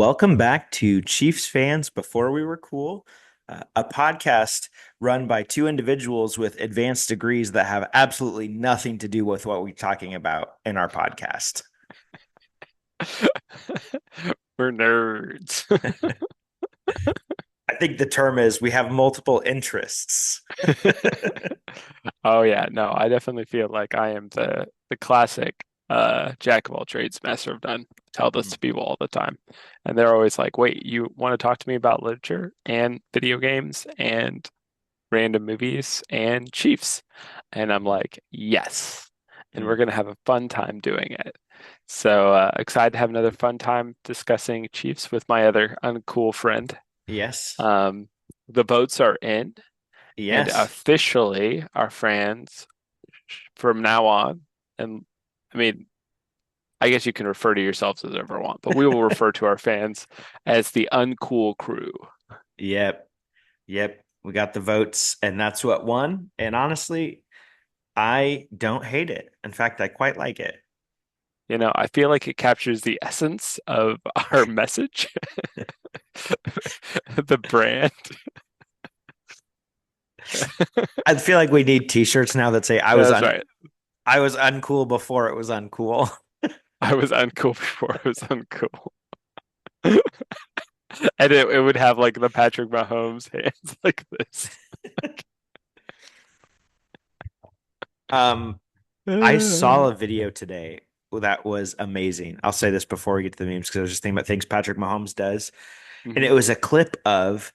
Welcome back to Chiefs Fans Before We Were Cool, a podcast run by two individuals with advanced degrees that have absolutely nothing to do with what we're talking about in our podcast. We're nerds. I think the term is we have multiple interests. Oh yeah, no, I definitely feel like I am the classic jack of all trades, master of none. Tell this to people all the time. And they're always like, "Wait, you want to talk to me about literature and video games and random movies and Chiefs?" And I'm like, "Yes." And we're gonna have a fun time doing it. So excited to have another fun time discussing Chiefs with my other uncool friend. Yes. Um, the votes are in, and Yes. officially our fans from now on, and I mean, I guess you can refer to yourselves as ever want, but we will refer to our fans as the Uncool Crew. Yep. Yep. We got the votes, and that's what won. And honestly, I don't hate it. In fact, I quite like it. You know, I feel like it captures the essence of our message, the brand. I feel like we need t-shirts now that say That's right. I was uncool before it was uncool. I was uncool before I was uncool. And it would have like the Patrick Mahomes hands like this. Um, I saw a video today that was amazing. I'll say this before we get to the memes because I was just thinking about things Patrick Mahomes does. And it Mhm. was a clip of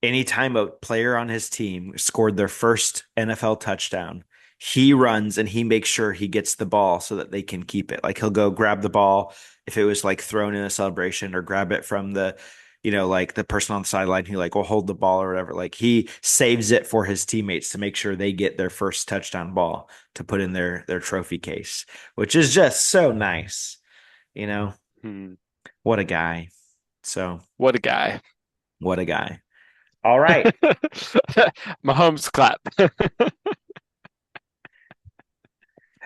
anytime a player on his team scored their first NFL touchdown, he runs and he makes sure he gets the ball so that they can keep it. Like he'll go grab the ball if it was like thrown in a celebration or grab it from like the person on the sideline who like will hold the ball or whatever. Like he saves it for his teammates to make sure they get their first touchdown ball to put in their trophy case, which is just so nice. You know, Hmm. what a guy. So, What a guy. what a guy. All right. Mahomes clap.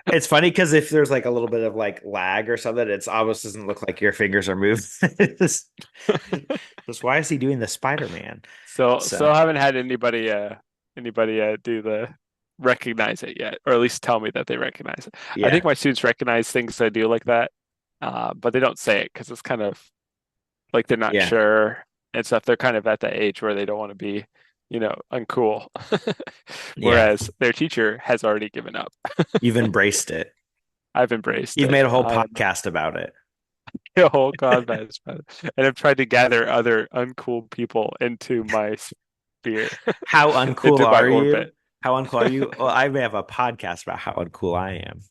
It's funny because if there's like a little bit of like lag or something, it's almost doesn't look like your fingers are moving. Just why is he doing the Spider-Man? So So haven't had anybody do the recognize it yet, or at least tell me that they recognize it. I think yeah, my students recognize things I do like that, but they don't say it because it's kind of like they're not yeah, sure and stuff. They're kind of at that age where they don't want to be, uncool. yeah. Whereas their teacher has already given up. You've embraced it. I've embraced You've it. made a whole I am podcast about it. a whole convent, and I've tried to gather other uncool people into my sphere, How uncool into my are you? orbit. How uncool are you? Well, I may have a podcast about how uncool I am.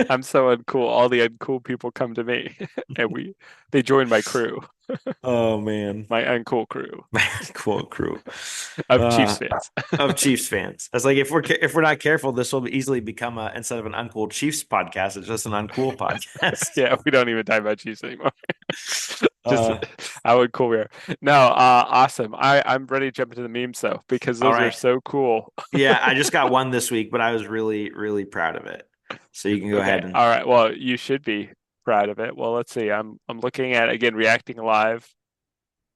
I'm so uncool. All the uncool people come to me, and they join my crew, Oh man. my uncool crew Cool crew. of Uh, Chiefs fans. of Chiefs fans. I was like, if we're not careful, this will easily become instead of an uncool Chiefs podcast, it's just an uncool podcast. Yeah, we don't even talk about Chiefs anymore. Just Uh, how uncool we are. No, awesome. I'm ready to jump into the memes though, because all those are right. so cool. Yeah, I just got one this week, but I was really, really proud of it. So you can go Okay, ahead and all right. Well, you should be proud of it. Well, let's see. I'm looking at again reacting live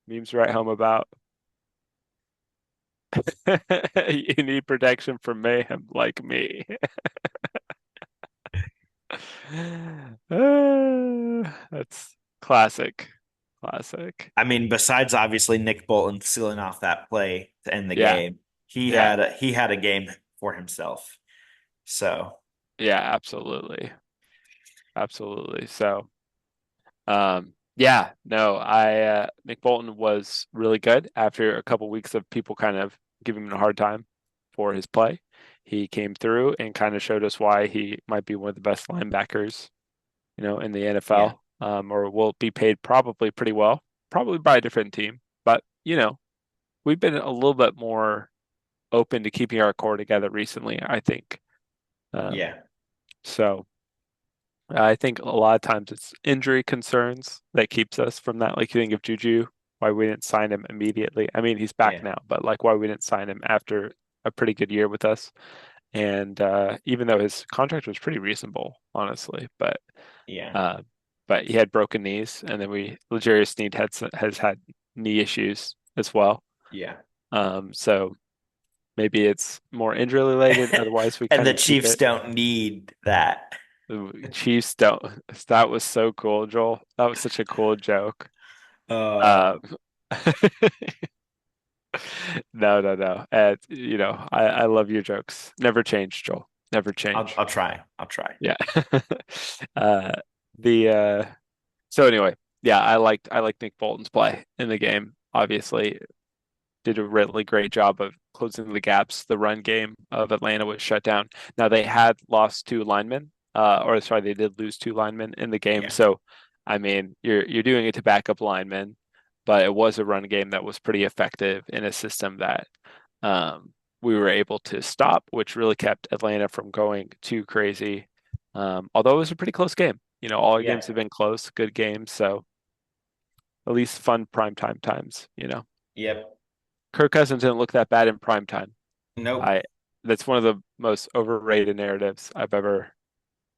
memes to write home about. You need protection from mayhem like me. That's classic. Classic. I mean, besides obviously Nick Bolton sealing off that play to end the Yeah. game, he Yeah. had a game for himself. So Yeah, absolutely. Absolutely. So, yeah, no, Nick Bolton was really good after a couple weeks of people kind of giving him a hard time for his play. He came through and kind of showed us why he might be one of the best linebackers, in the yeah, NFL, or will be paid probably pretty well, probably by a different team. But, we've been a little bit more open to keeping our core together recently, I think. Um, yeah, so I think a lot of times it's injury concerns that keeps us from that. Like you think of Juju, why we didn't sign him immediately. I mean, he's back yeah, now, but like why we didn't sign him after a pretty good year with us. And even though his contract was pretty reasonable, honestly, but yeah. uh, but he had broken knees, and then we L'Jarius Sneed has had knee issues as well. Yeah. So maybe it's more injury related. Otherwise, we And kind the of keep Chiefs it. don't need that. The Chiefs don't. That was so cool, Joel. That was such a cool joke. Uh, Um, no, no, no. I love your jokes. Never change, Joel. Never change. I'll try. I'll try. Yeah. Uh, the so anyway, yeah, I liked Nick Bolton's play in the game. Obviously, did a really great job of closing the gaps. The run game of Atlanta was shut down. Now they had lost two linemen, or sorry, they did lose two linemen in the game. Yeah. So, I mean, you're doing it to back up linemen, but it was a run game that was pretty effective in a system that we were able to stop, which really kept Atlanta from going too crazy. Although it was a pretty close game. All our Yeah. games have been close, good games, so at least fun primetime times. Yep. Kirk Cousins didn't look that bad in prime time. Nope. I That's one of the most overrated narratives I've ever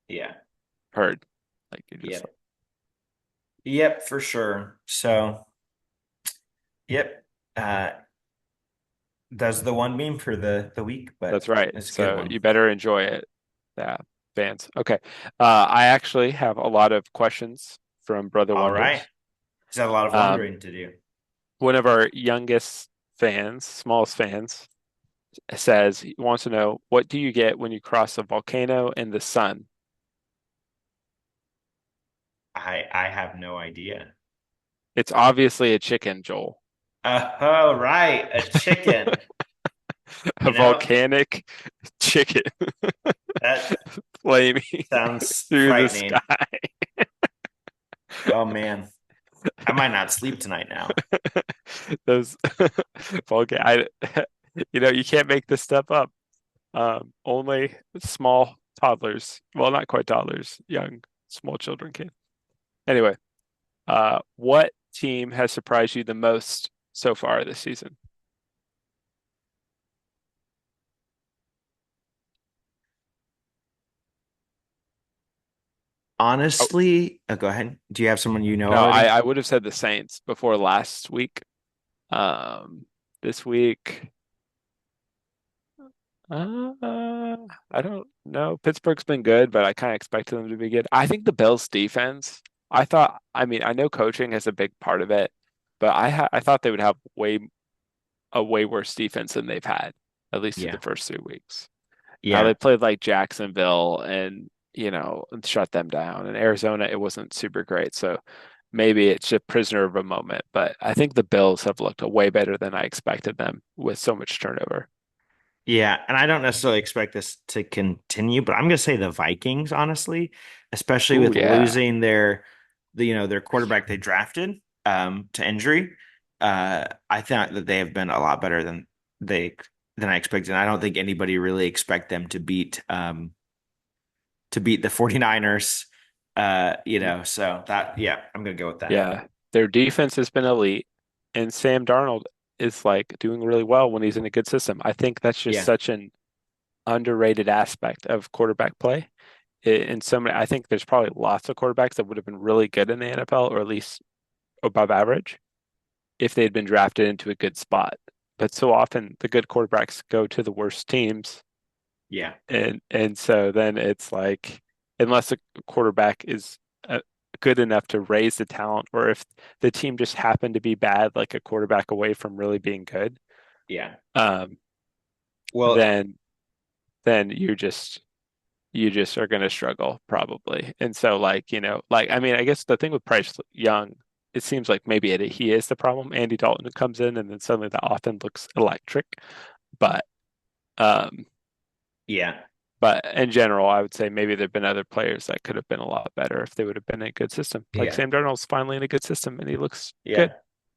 Yeah. heard. Like you just Yep. Yep, for sure. So, yep. Uh, does the one meme for the week, That's but right. it's a good So one. you better enjoy it. Yeah, fans. Okay. I actually have a lot of questions from Brother All right. Wonders. He's had a lot of Um, wondering to do. one of our youngest fans, smallest fans, says he wants to know, what do you get when you cross a volcano and the sun? I have no idea. It's obviously a chicken, Joel. Oh, right. A chicken. A You know, volcanic chicken that flaming sounds through the sky. frightening. Oh man. I might not sleep tonight now. Those volcano, you can't make this step up. Only small toddlers, well, not quite toddlers, young, small children can. Anyway, what team has surprised you the most so far this season? Oh, Honestly, go ahead. Do you have someone you know no, I, already? I would have said the Saints before last week. Um, this week, uh, I don't know. Pittsburgh's been good, but I kind of expected them to be good. I think the Bills defense, I mean, I know coaching is a big part of it, but I thought they would have a way worse defense than they've had, at least through the Yeah. first 3 weeks. Now they Yeah. played like Jacksonville and shut them down. And Arizona, it wasn't super great. So maybe it's a prisoner of a moment. But I think the Bills have looked way better than I expected them with so much turnover. Yeah, and I don't necessarily expect this to continue, but I'm going to say the Vikings, honestly, especially Ooh, with yeah. losing their quarterback they drafted to injury. I thought that they have been a lot better they than I expected. I don't think anybody really expect them to beat the 49ers. So that yeah, I'm going to go with that. Yeah. Their defense has been elite, and Sam Darnold is like doing really well when he's in a good system. I think that's just Yeah. such an underrated aspect of quarterback play. In so many, I think there's probably lots of quarterbacks that would have been really good in the NFL, or at least above average, if they'd been drafted into a good spot. But so often the good quarterbacks go to the worst teams, Yeah. and so then it's like, unless a quarterback is good enough to raise the talent, or if the team just happened to be bad, like a quarterback away from really being good, Yeah. um, Well, then you just are going to struggle probably. And so like I mean, I guess the thing with Bryce Young, it seems like maybe he is the problem. Andy Dalton comes in and then suddenly the offense looks electric. But um yeah. but in general, I would say maybe there've been other players that could have been a lot better if they would have been in a good system. Like Yeah. Sam Darnold's finally in a good system and he looks good. Yeah.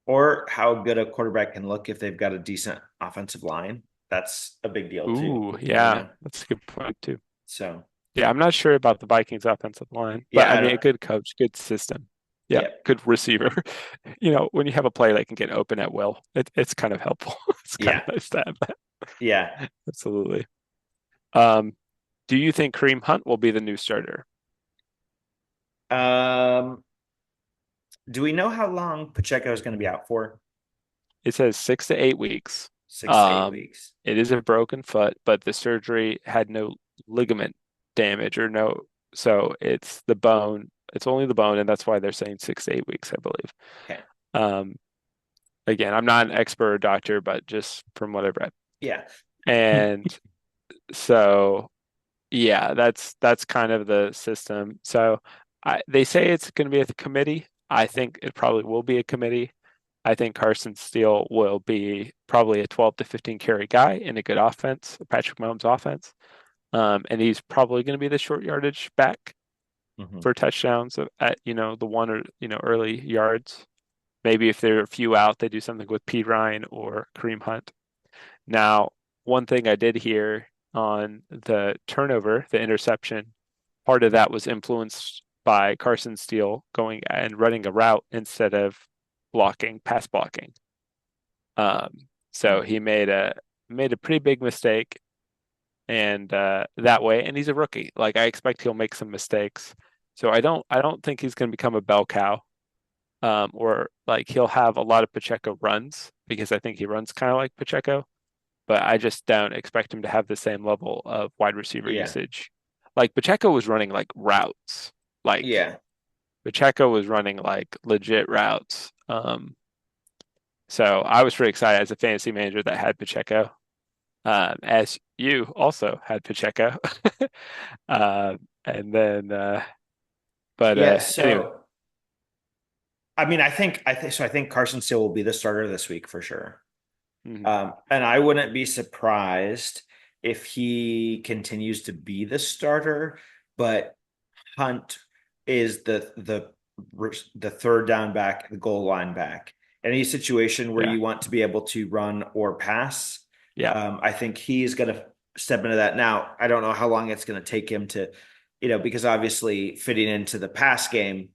Or how good a quarterback can look if they've got a decent offensive line. That's a big deal too, Ooh, you yeah, know? that's a good point too. So, Yeah, I'm not sure about the Vikings offensive line, but yeah, I I mean, a don't, good coach, good system. Yeah, yeah, good receiver. When you have a player that can get open at will, it's kind of helpful. It's kind yeah, of nice to have that. yeah. Absolutely. Um, do you think Kareem Hunt will be the new starter? Um, do we know how long Pacheco is going to be out for? It says 6 to 8 weeks. 6 to 8 weeks. It is a broken foot, but the surgery had no ligament damage or no, so it's the bone. It's only the bone, and that's why they're saying 6 to 8 weeks, I believe. Okay. Um, Again, I'm not an expert or doctor, but just from what I've read. Yeah. And so, yeah, that's kind of the system. So they say it's going to be a committee. I think it probably will be a committee. I think Carson Steele will be probably a 12 to 15 carry guy in a good offense, Patrick Mahomes offense. And he's probably going to be the short yardage back Mhm. for touchdowns at, the one or, early yards. Maybe if there are a few out, they do something with P. Ryan or Kareem Hunt. Now, one thing I did hear on the turnover, the interception, part of that was influenced by Carson Steele going and running a route instead of pass blocking. So Mm. he made a pretty big mistake, and that way, and he's a rookie. Like I expect he'll make some mistakes. So I don't think he's going to become a bell cow. Or like he'll have a lot of Pacheco runs because I think he runs kind of like Pacheco, but I just don't expect him to have the same level of wide receiver Yeah. usage. Like Pacheco was running like routes. Like Yeah. Pacheco was running like legit routes. So I was pretty excited as a fantasy manager that had Pacheco, as you also had Pacheco. And then, but Yeah. anyway, So, I mean, I think so. I think Carson Steele will be the starter this week for sure. mhm, And I wouldn't be surprised if he continues to be the starter, but Hunt is the third down back, the goal line back. Any situation where yeah, you want to be able to run or pass, yeah, I think he's going to step into that. Now, I don't know how long it's going to take him to, because obviously fitting into the pass game,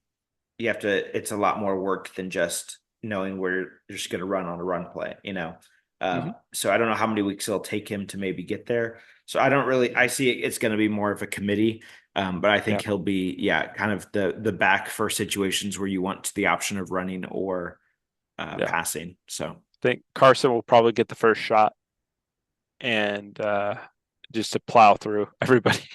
you have to. It's a lot more work than just knowing where you're just going to run on a run play. hmm So I don't know how many weeks it'll take him to maybe get there. So I don't really. I see it's going to be more of a committee. But I think yeah, he'll be, yeah, kind of the back for situations where you want the option of running or yeah. passing. So I think Carson will probably get the first shot and just to plow through everybody.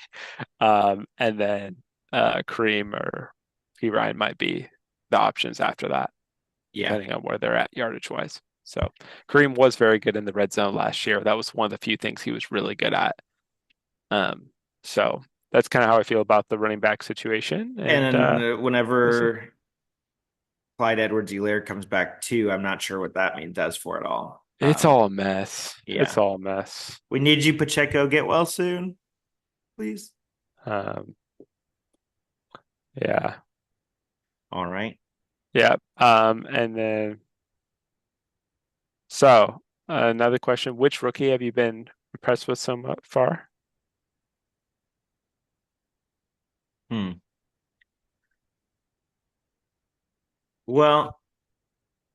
And then Kareem or P. Ryan might be the options after that, yeah, depending on where they're at yardage wise. So Kareem was very good in the red zone last year. That was one of the few things he was really good at. Um, so that's kind of how I feel about the running back situation. And and we'll see. whenever Clyde Edwards-Helaire comes back too, I'm not sure what that mean does for it all. It's all a mess. It's Yeah, all a mess. we need you, Pacheco. Get well soon, please. Um, yeah. All right. Yeah. And then so another question, which rookie have you been impressed with so far? Hmm. Well,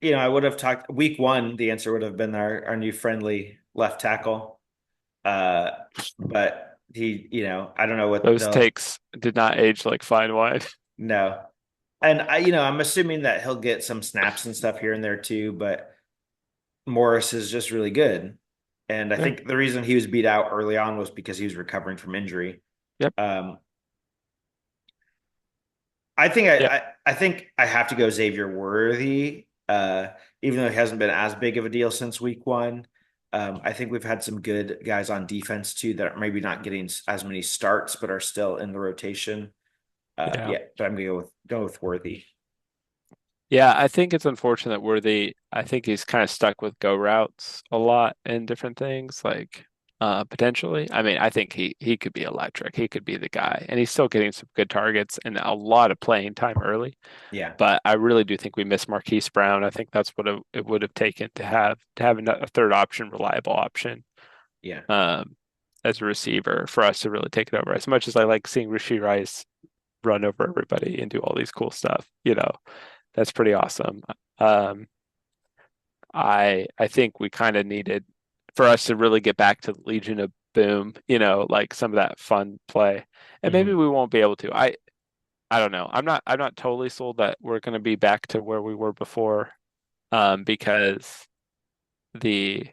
I would have talked week one, the answer would have been our new friendly left tackle. Uh, but I don't know what Those they'll takes did not age like fine wine. know. And I'm assuming that he'll get some snaps and stuff here and there too, but Morris is just really good. And I Yeah. think the reason he was beat out early on was because he was recovering from injury. Yep. Um, I think Yep. I think I have to go Xavier Worthy, even though he hasn't been as big of a deal since week one. I think we've had some good guys on defense too that are maybe not getting as many starts, but are still in the rotation. Yeah. Yeah, but I'm gonna go with Worthy. Yeah, I think it's unfortunate where I think he's kind of stuck with go routes a lot in different things, like potentially. I mean, I think he could be electric. He could be the guy. And he's still getting some good targets and a lot of playing time early. Yeah, But I really do think we miss Marquise Brown. I think that's what it would have taken to have a third option, reliable option, yeah. um, as a receiver for us to really take it over. As much as I like seeing Rishi Rice run over everybody and do all these cool stuff, that's pretty awesome. Um, I think we kind of needed for us to really get back to the Legion of Boom, like some of that fun play. And maybe Hmm. we won't be able to. I don't know. I'm not totally sold that we're going to be back to where we were before, because the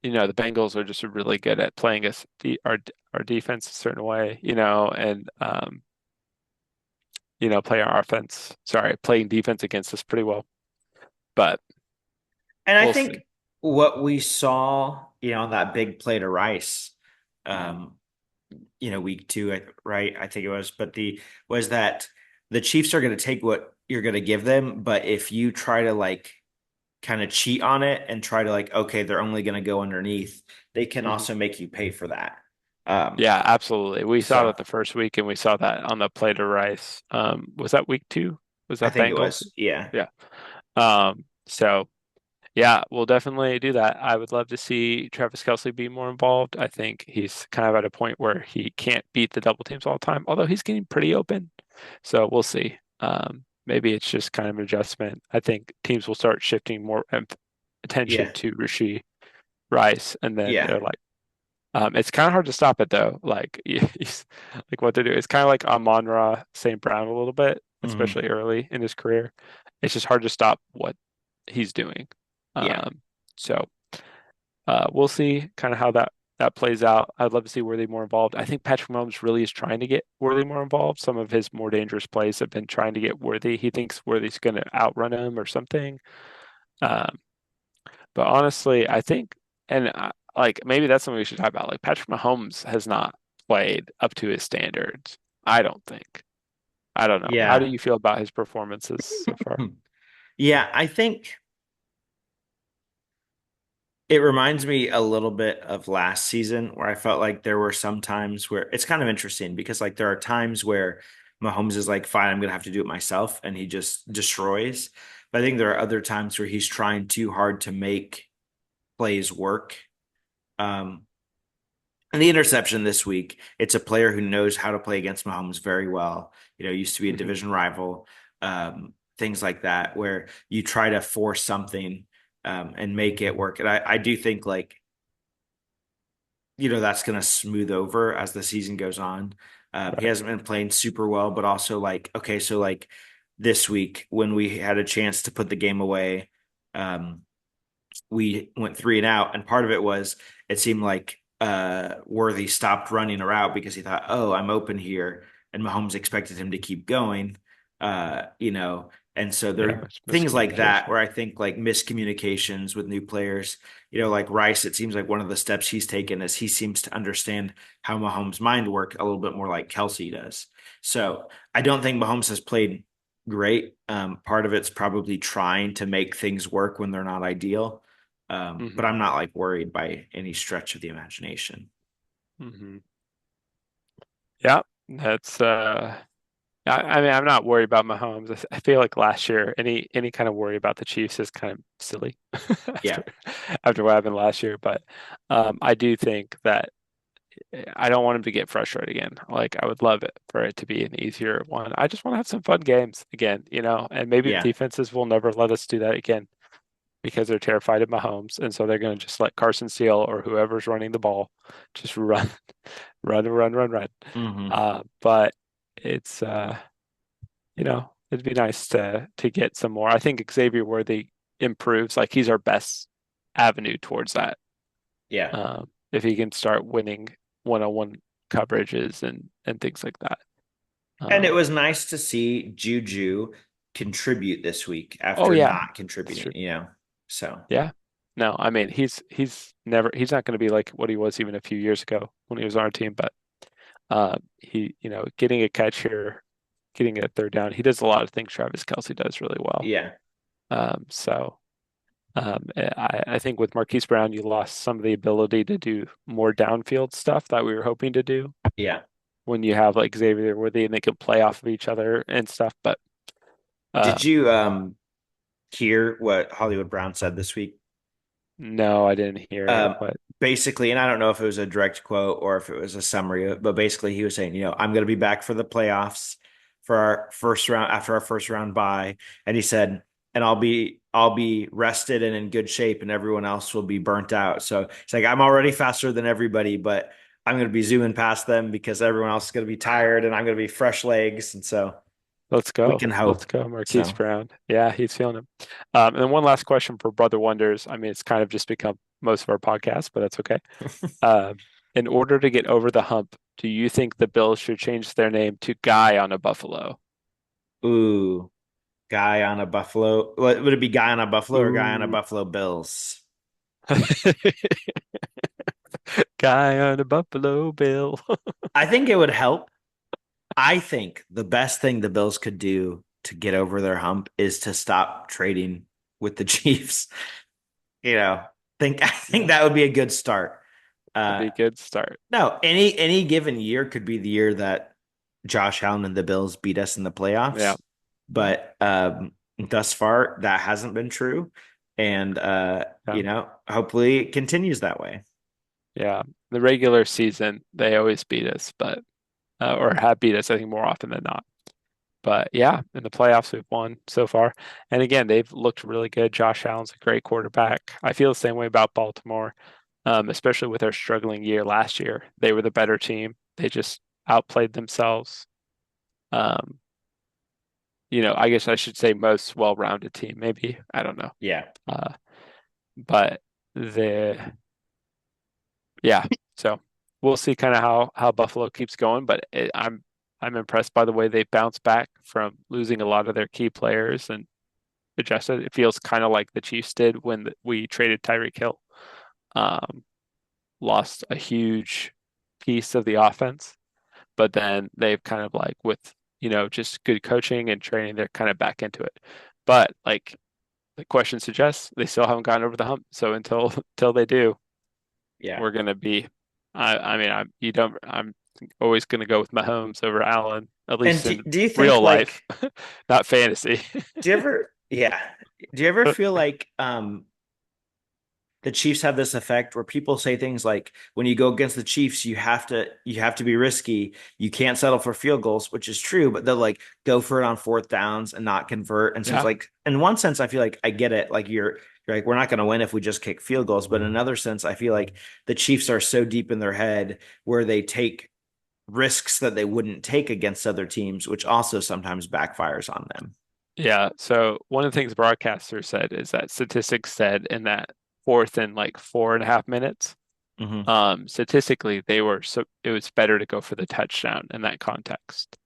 the Bengals are just really good at playing us our defense a certain way, and playing our offense. Sorry, playing defense against us pretty well. But And I we'll see. think what we saw, on that big play to Rice, Mhm. um, week two, right? I think it was, but was that the Chiefs are going to take what you're going to give them, but if you try to like kind of cheat on it and try to like, okay, they're only going to go underneath, they can Mhm. also make you pay for that. Um, Yeah, absolutely. We saw so that the first week, and we saw that on the play to Rice. Was that week two? Was I that think it Bengals? was, yeah, Yeah. So yeah, we'll definitely do that. I would love to see Travis Kelce be more involved. I think he's kind of at a point where he can't beat the double teams all the time, although he's getting pretty open. So we'll see. Maybe it's just kind of an adjustment. I think teams will start shifting more attention yeah, to Rice, and then yeah, they're like, it's kind of hard to stop it though. Like, like what to do. It's kind of like Amon-Ra St. Brown a little bit, hmm especially early in his career. It's just hard to stop what he's doing. yeah, Um, so we'll see kind of how that plays out. I'd love to see Worthy more involved. I think Patrick Mahomes really is trying to get Worthy more involved. Some of his more dangerous plays have been trying to get Worthy. He thinks Worthy's going to outrun him or something. Um, but honestly, I think, and like maybe that's something we should talk about. Like Patrick Mahomes has not played up to his standards. I don't think. I don't know. How do yeah. you feel about his performances so far? Yeah, I think it reminds me a little bit of last season where I felt like there were some times where it's kind of interesting because like there are times where Mahomes is like, fine, I'm gonna have to do it myself, and he just destroys. But I think there are other times where he's trying too hard to make plays work. Um, and the interception this week, it's a player who knows how to play against Mahomes very well. Used to be a Hmm. division rival, things like that, where you try to force something and make it work. And I do think like that's going to smooth over as the season goes on. He Right. hasn't been playing super well, but also like okay, so like this week when we had a chance to put the game away, um, we went three and out, and part of it was it seemed like Worthy stopped running a route because he thought, oh, I'm open here, and Mahomes expected him to keep going, and so there Yeah, are it's things like that miscommunication. where I think like miscommunications with new players, like Rice, it seems like one of the steps he's taken is he seems to understand how Mahomes' mind work a little bit more like Kelsey does. So I don't think Mahomes has played great. Part of it's probably trying to make things work when they're not ideal. But Hmm. I'm not like worried by any stretch of the imagination. Hmm. Yeah, that's I mean, I'm not worried about Mahomes. I feel like last year, any kind of worry about the Chiefs is kind of silly Yeah, after what happened last year. But I do think that I don't want him to get frustrated again. Like I would love it for it to be an easier one. I just want to have some fun games again, and maybe the yeah. defenses will never let us do that again because they're terrified of Mahomes, and so they're going to just let Carson Steele or whoever's running the ball just run, run, run, run, run. hmm But it's it'd be nice to get some more. I think Xavier Worthy improves. Like he's our best avenue towards that. Yeah. If he can start winning one-on-one coverages and things like that. And it Um, was nice to see Juju contribute this week oh after yeah, not that's contributing, true. So, Yeah. No, I mean he's not going to be like what he was even a few years ago when he was on our team, but he getting a catch here, getting a third down. He does a lot of things Travis Kelce does really well. yeah. So I think with Marquise Brown, you lost some of the ability to do more downfield stuff that we were hoping to do Yeah. when you have like Xavier where they can play off of each other and stuff. But Did um, you hear what Hollywood Brown said this week? no, I didn't hear it. Um, What? Basically, and I don't know if it was a direct quote or if it was a summary, but basically he was saying, I'm going to be back for the playoffs for our first round after our first round bye, and he said, and I'll be rested and in good shape, and everyone else will be burnt out. So it's like I'm already faster than everybody, but I'm going to be zooming past them because everyone else is going to be tired, and I'm going to be fresh legs, and so. Let's We go. can Let's hope. go, Marquise So, Brown. Yeah, he's feeling him. And then one last question for Brother Wonders. I mean, it's kind of just become most of our podcast, but that's okay. In order to get over the hump, do you think the Bills should change their name to Guy on a Buffalo? ooh, guy on a Buffalo. Would it be guy on a Buffalo or guy on a Ooh. Buffalo Bills? Guy on a Buffalo Bill. I think it would help. I think the best thing the Bills could do to get over their hump is to stop trading with the Chiefs. I think Yeah, that would be a good start. that'd Uh, be a good start. no, any given year could be the year that Josh Allen and the Bills beat us in the Yeah. playoffs, but thus far that hasn't been true, and Yeah. hopefully it continues that way. Yeah. The regular season, they always beat us, but or have beat us, I think, more often than not. But yeah, in the playoffs, we've won so far. And again, they've looked really good. Josh Allen's a great quarterback. I feel the same way about Baltimore, especially with their struggling year last year. They were the better team. They just outplayed themselves. Um, I guess I should say most well-rounded team, maybe. I don't know. Yeah, Uh, but the yeah, so we'll see kind of how Buffalo keeps going. But I'm impressed by the way they bounced back from losing a lot of their key players and adjusted. It feels kind of like the Chiefs did when we traded Tyreek Hill. Um, Lost a huge piece of the offense, but then they've kind of like with just good coaching and training, they're kind of back into it. But like the question suggests, they still haven't gotten over the hump. So until they do, yeah. we're gonna be. I mean, I'm always gonna go with Mahomes over Allen, at And least do, in do you think real life, like not fantasy. do you ever yeah do you ever feel like the Chiefs have this effect where people say things like when you go against the Chiefs, you have to be risky. You can't settle for field goals, which is true, but they'll like go for it on fourth downs and not convert. And so it's Yeah, like in one sense, I feel like I get it. Like you're like, we're not going to win if we just kick field goals. But in another sense, I feel like the Chiefs are so deep in their head where they take risks that they wouldn't take against other teams, which also sometimes backfires on them. yeah. So one of the things broadcasters said is that statistics said in that fourth and like 4.5 minutes, Hmm. statistically it was better to go for the touchdown in that context.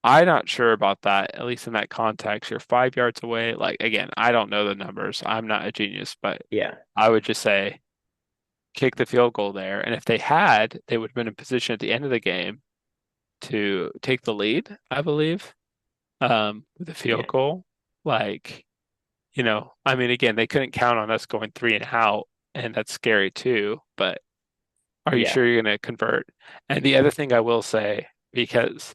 I'm not sure about that, at least in that context. You're 5 yards away. Like again, I don't know the numbers. I'm not a genius, but Yeah. I would just say kick the field goal there. And if they had, they would have been in position at the end of the game to take the lead, I believe, with a field Yeah. goal. Like, I mean, again, they couldn't count on us going three and out, and that's scary too. But are you Yeah. sure you're going to convert? And the other thing I will say, because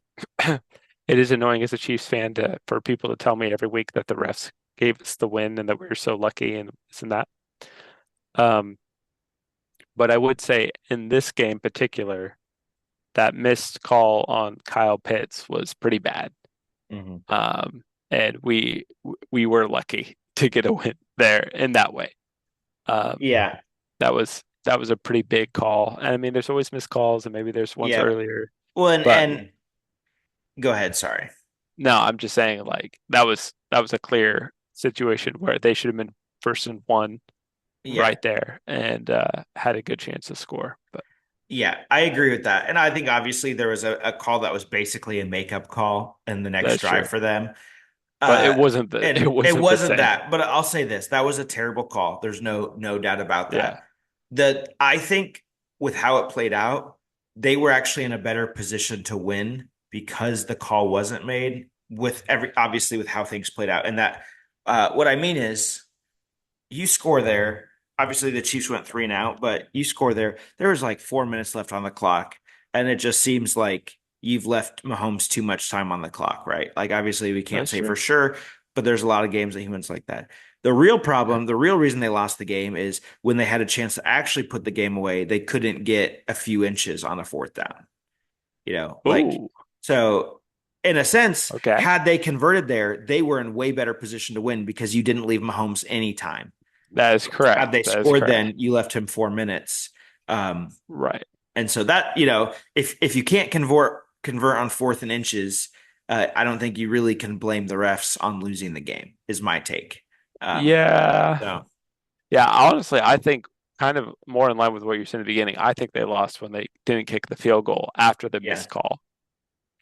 it is annoying as a Chiefs fan for people to tell me every week that the refs gave us the win and that we were so lucky and this and that. Um, but I would say in this game in particular, that missed call on Kyle Pitts was pretty bad. Hmm. Um, and we were lucky to get a win there in that way. Um, Yeah. that was a pretty big call. And I mean, there's always missed calls, and maybe there's ones Yeah. earlier, Well, and, but and go ahead. Sorry. no, I'm just saying like that was a clear situation where they should have been first and one Yeah. right there and had a good chance to score. But Yeah, I agree with that. And I think obviously there was a call that was basically a makeup call in the next that's drive true. for them. But Uh, it and it wasn't the wasn't same. that, but I'll say this, that was a terrible call. There's no doubt about Yeah, that. I think with how it played out, they were actually in a better position to win because the call wasn't made with obviously with how things played out. And that what I mean is you score there. Obviously, the Chiefs went three and out, but you score there. There was like 4 minutes left on the clock, and it just seems like you've left Mahomes too much time on the clock, right? Like, obviously, we can't that's say for true. sure, but there's a lot of games that he wins like that. The real Yeah. problem, the real reason they lost the game is when they had a chance to actually put the game away, they couldn't get a few inches on a fourth down. Like Ooh, so. In a sense, okay. had they converted there, they were in way better position to win because you didn't leave Mahomes any time. That is correct. Had they That is scored, correct. then you left him 4 minutes. Um, Right. and so that, if you can't convert on fourth and inches, I don't think you really can blame the refs on losing the game, is my take. Um, Yeah. so Yeah, honestly, I think kind of more in line with what you said in the beginning. I think they lost when they didn't kick the field goal after the yeah, missed call.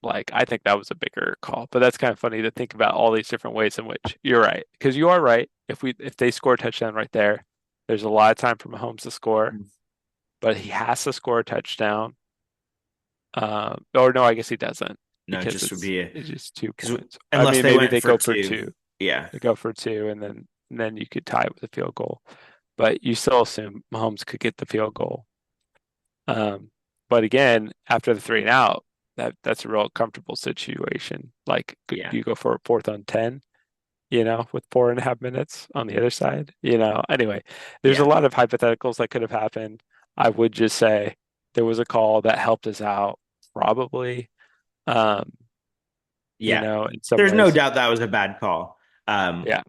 Like, I think that was a bigger call. But that's kind of funny to think about all these different ways in which you're right. Because you are right. If they score a touchdown right there, there's a lot of time for Mahomes to score, but he has to score a touchdown. Or no, I guess he doesn't no, it because just would be it's just two because points. I unless mean, they maybe went they for go for two, two. yeah, They go for two, and then you could tie it with a field goal. But you still assume Mahomes could get the field goal. But again, after the three and out, that's a real comfortable situation. Like yeah, you go for a fourth on 10, with 4.5 minutes on the other side. Anyway, there's a yeah, lot of hypotheticals that could have happened. I would just say there was a call that helped us out, probably. Um, yeah. in some There's no ways. doubt that was a bad call. Yeah.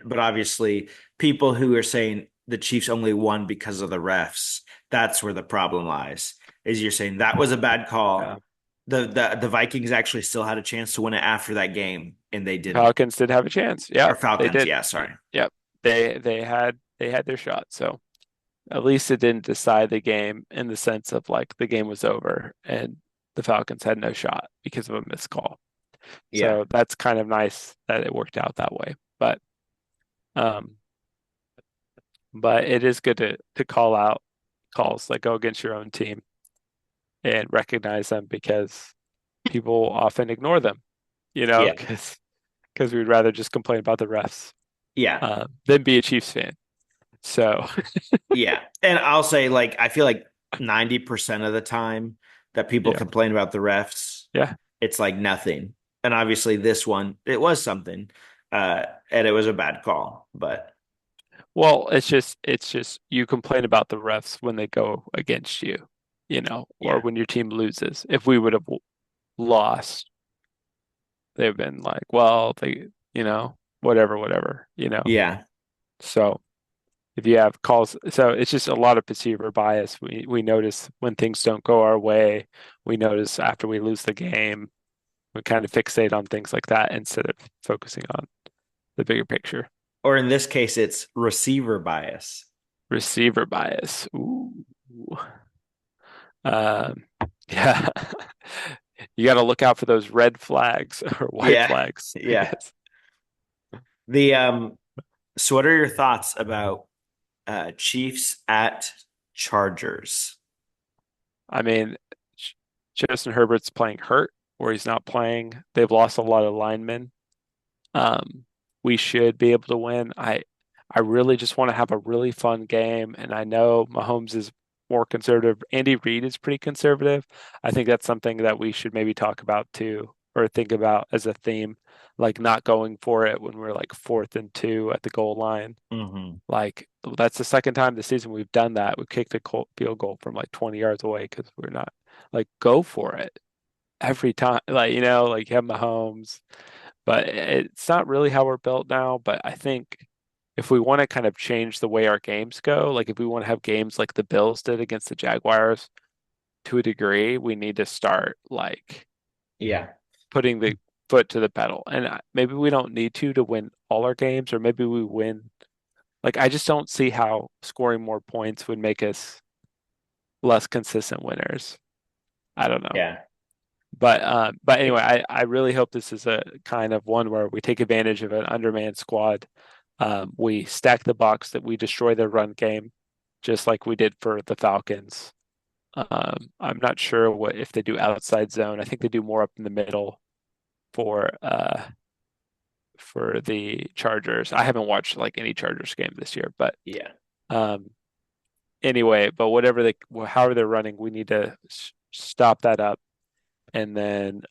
But obviously, people who are saying the Chiefs only won because of the refs, that's where the problem lies. Is you're saying that was a bad Yeah. call. The Vikings actually still had a chance to win it after that game, and they didn't. Falcons did have a chance. Or Yeah, they Falcons, did. yeah, sorry. Yep. They had their shot. So at least it didn't decide the game in the sense of like the game was over and the Falcons had no shot because of a missed call. Yeah, So that's kind of nice that it worked out that way. Um, but it is good to call out calls that go against your own team and recognize them because people often ignore them, yeah, because we'd rather just complain about the refs yeah, than be a Chiefs fan. So yeah. And I'll say, like, I feel like 90% of the time that people yeah, complain about the refs, yeah. it's like nothing. And obviously, this one, it was something, and it was a bad call. But Well, it's just you complain about the refs when they go against you, or yeah, when your team loses. If we would have lost, they've been like, well, whatever, whatever. yeah, So if you have calls, so it's just a lot of perceiver bias. We notice when things don't go our way. We notice after we lose the game. We kind of fixate on things like that instead of focusing on the bigger picture. or in this case, it's receiver bias. Receiver bias. Ooh. Um, yeah. You got to look out for those red flags or white Yeah, flags, I yeah. guess. The So, what are your thoughts about Chiefs at Chargers? I mean, Justin Herbert's playing hurt or he's not playing. They've lost a lot of linemen. Um, we should be able to win. I really just want to have a really fun game, and I know Mahomes is more conservative. Andy Reid is pretty conservative. I think that's something that we should maybe talk about too, or think about as a theme, like not going for it when we're like 4th and 2 at the goal line. Hmm. Like that's the second time this season we've done that. We kicked a field goal from like 20 yards away because we're not like go for it every time. Like like you have Mahomes, but it's not really how we're built now. But I think if we want to kind of change the way our games go, like if we want to have games like the Bills did against the Jaguars to a degree, we need to start like Yeah, putting the foot to the pedal. And maybe we don't need to win all our games, or maybe we win. Like I just don't see how scoring more points would make us less consistent winners. I don't know. yeah, But anyway, I really hope this is a kind of one where we take advantage of an undermanned squad. We stack the box, that we destroy their run game, just like we did for the Falcons. I'm not sure what if they do outside zone. I think they do more up in the middle for the Chargers. I haven't watched like any Chargers game this year, but yeah. um, anyway, but however they're running, we need to stop that up and then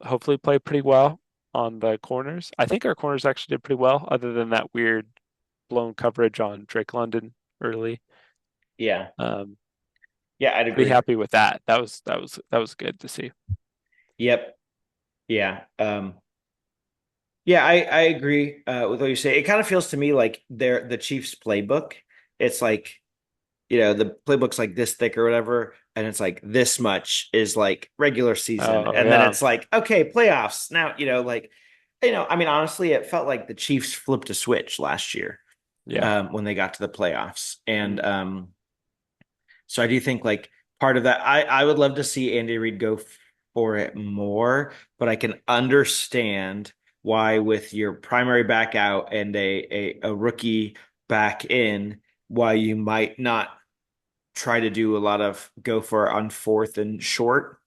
hopefully play pretty well on the corners. I think our corners actually did pretty well, other than that weird blown coverage on Drake London early. Yeah. Um, Yeah, I'd Pretty agree. happy with that. That was good to see. Yep. Yeah. Yeah, I agree with what you say. It kind of feels to me like the Chiefs playbook. It's like the playbook's like this thick or whatever, and it's like this much is like regular season, Oh and then yeah, it's like okay, playoffs now. I mean, honestly, it felt like the Chiefs flipped a switch last year yeah. when they got to the playoffs, and Mhm. so I do think like part of that, I would love to see Andy Reid go for it more, but I can understand why with your primary back out and a rookie back in, why you might not try to do a lot of go for on fourth and short,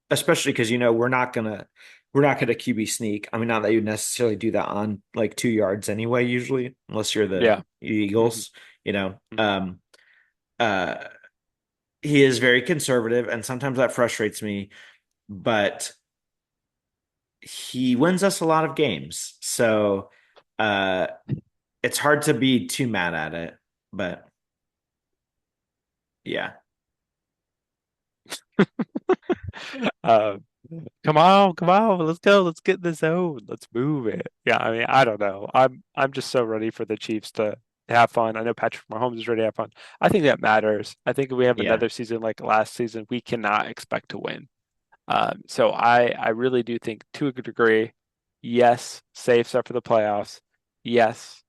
especially because we're not gonna QB sneak. I mean, not that you necessarily do that on like 2 yards anyway, usually, unless you're the Yeah. Hmm. Eagles. You know, Hmm. uh, he is very conservative, and sometimes that frustrates me. But he wins us a lot of games, so uh, it's hard to be too mad at it. But yeah, Uh, come on, let's go, let's get in the zone, let's move it. Yeah, I mean, I don't know. I'm just so ready for the Chiefs to have fun. I know Patrick Mahomes is ready to have fun. I think that matters. I think if we have yeah, another season like last season, we cannot expect to win. So I really do think to a good degree, yes, safes up for the playoffs. Yes,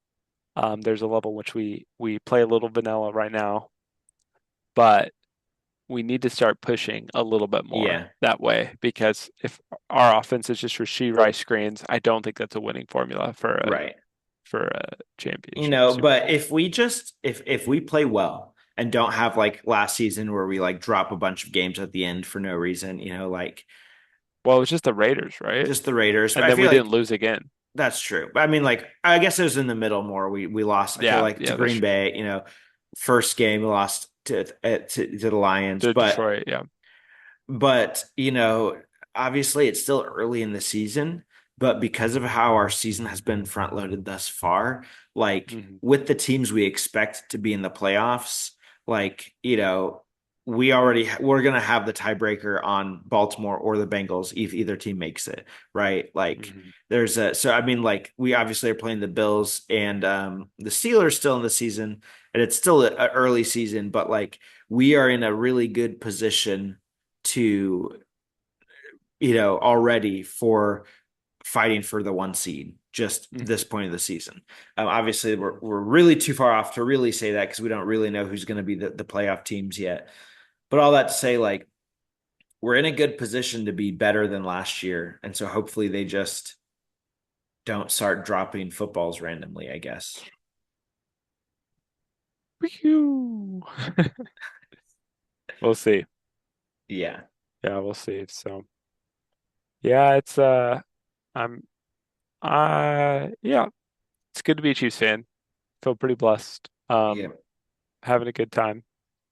there's a level in which we play a little vanilla right now, but we need to start pushing a little bit more yeah. that way because if our offense is just Rasheed Rice screens, I don't think that's a winning formula Right. for a championship Super But Bowl. if we play well and don't have like last season where we like drop a bunch of games at the end for no reason, like Well, it was just the Raiders, right? just the Raiders. But And I then feel we didn't like lose again. that's true. I mean, like I guess it was in the middle more. We lost. I feel Yeah, like to yeah, that's Green true. Bay. First game we lost to the Lions, To Detroit, yeah. but obviously it's still early in the season, but because of how our season has been front loaded thus far, like Hmm. with the teams we expect to be in the playoffs, like we're gonna have the tiebreaker on Baltimore or the Bengals if either team makes it, right? Like Hmm. there's a so I mean like we obviously are playing the Bills and the Steelers still in the season, and it's still an early season, but like we are in a really good position to already for fighting for the 1 seed just this Hmm. point of the season. Obviously we're really too far off to really say that because we don't really know who's going to be the playoff teams yet, but all that to say like we're in a good position to be better than last year, and so hopefully they just don't start dropping footballs randomly, I guess. We'll see. Yeah, Yeah, we'll see. So yeah, I'm yeah, it's good to be a Chiefs fan. Feel pretty blessed. yeah, Having a good time.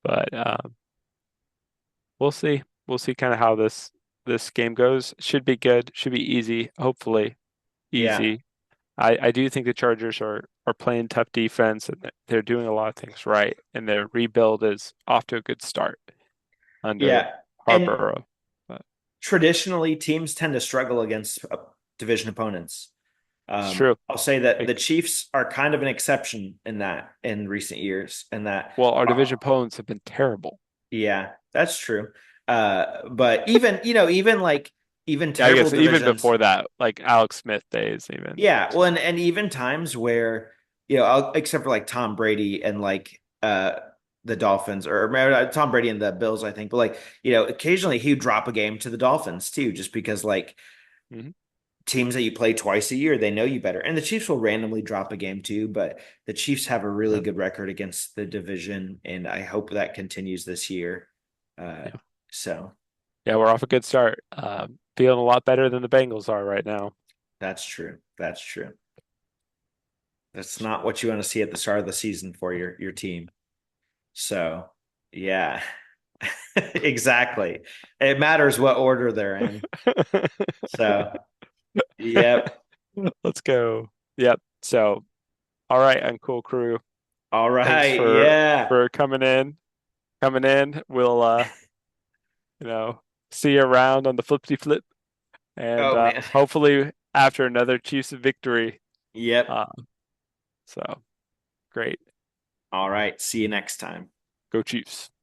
But we'll see. We'll see kind of how this game goes. Should be good. Should be easy. Hopefully yeah, easy. I do think the Chargers are playing tough defense and they're doing a lot of things right. And their rebuild is off to a good start under yeah. And Harborough. But traditionally teams tend to struggle against division opponents. it's true. I'll say that Like, the Chiefs are kind of an exception in that in recent years, and that, well, our division opponents have been terrible. yeah, that's true. But even like even Yeah, I terrible guess even divisions, before that, like Alex Smith days, even. yeah. Well, and even times where except for like Tom Brady and like the Dolphins, or Tom Brady and the Bills, I think, but like occasionally he would drop a game to the Dolphins too, just because like Mhm. teams that you play twice a year, they know you better. And the Chiefs will randomly drop a game too, but the Chiefs have a really Yeah, good record against the division, and I hope that continues this year. Uh, yeah, so yeah. We're off a good start. Feeling a lot better than the Bengals are right now. that's true. That's true. That's not what you want to see at the start of the season for your team. So yeah, exactly. It matters what order they're in. So yep. Let's go. Yep. So, all right, Uncool crew. All Thanks right. Yeah. for coming in. Coming in. We'll you know, see you around on the flippity flip, and Oh man. hopefully after another Chiefs victory. Yep. Uh, so great. All right. See you next time. Go Chiefs.